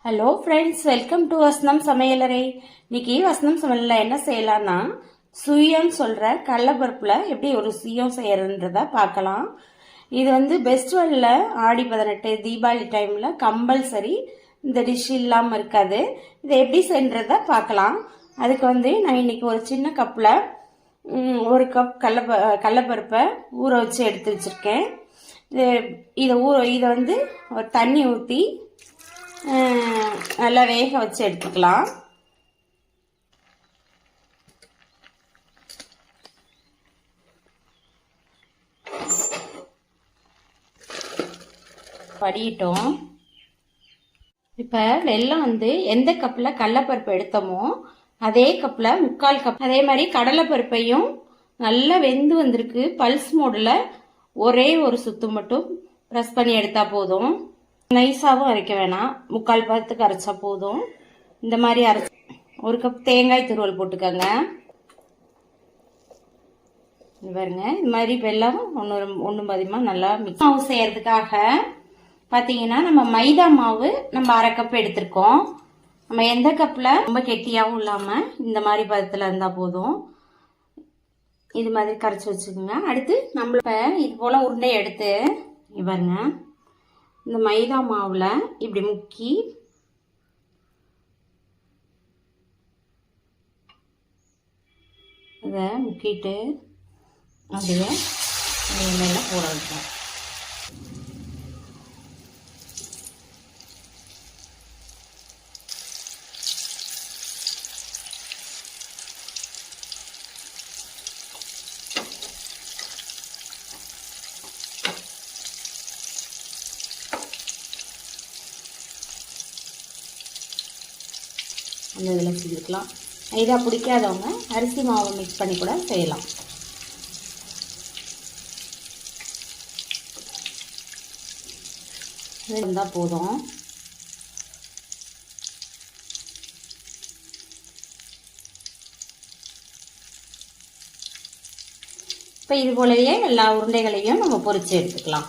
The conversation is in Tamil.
ஹலோ ஃப்ரெண்ட்ஸ், வெல்கம் டு வசனம் சமையலறை. இன்னைக்கு வசனம் சமையலில் என்ன செய்யலாம்னா சுயம் சொல்கிற கடலைப்பருப்பில் எப்படி ஒரு சுயம் செய்யறதுன்றத பார்க்கலாம். இது பெஸ்டிவலில் ஆடி 18 தீபாவளி டைமில் கம்பல்சரி இந்த டிஷ் இல்லாமல் இருக்காது. இதை எப்படி செய்யறத பார்க்கலாம். அதுக்கு நான் இன்னைக்கு ஒரு சின்ன கப்பில் ஒரு கப் கடலைப்பருப்பை ஊற வச்சு எடுத்து வச்சுருக்கேன். இதை ஒரு தண்ணி ஊற்றி நல்லா வேக வச்சு எடுத்துக்கலாம். படிட்டோம். இப்போ வெல்லம் எந்த கப்பில் கடலைப்பருப்பு எடுத்தோமோ அதே கப்பில் 3/4 கப். அதே மாதிரி கடலைப்பருப்பையும் நல்லா வெந்து வந்திருக்கு. பல்ஸ் மோடில் ஒரே ஒரு சுத்து மட்டும் ப்ரெஸ் பண்ணி எடுத்தா போதும். நைஸாகவும் அரைக்க வேணாம், 3/4 பதத்துக்கு அரைச்சா போதும். இந்த மாதிரி அரைச்சி ஒரு கப் தேங்காய் துருவல் போட்டுக்கோங்க. பாருங்க, இது மாதிரி வெல்லம் ஒன்று பாதியமாக நல்லா மிக்ஸ். மாவு செய்யறதுக்காக பார்த்தீங்கன்னா நம்ம மைதா மாவு நம்ம 1/2 கப் எடுத்திருக்கோம். நம்ம எந்த கப்பில் ரொம்ப கெட்டியாகவும் இல்லாமல் இந்த மாதிரி பதத்தில் இருந்தால் போதும். இது மாதிரி கரைச்சி வச்சுக்கோங்க. அடுத்து நம்மள இது போல் உருண்டை எடுத்து பாருங்க, இந்த மைதா மாவில் இப்படி முக்கி இதை முக்கிட்டு அப்படியே எண்ணெயில் போட வைப்போம். அந்த இதில் செஞ்சுக்கலாம். மைதா பிடிக்காதவங்க அரிசி மாவை மிக்ஸ் பண்ணி கூட செய்யலாம். இது இருந்தால் போதும். இப்போ இது போலவே எல்லா உருண்டைகளையும் நம்ம பொரிச்சு எடுத்துக்கலாம்.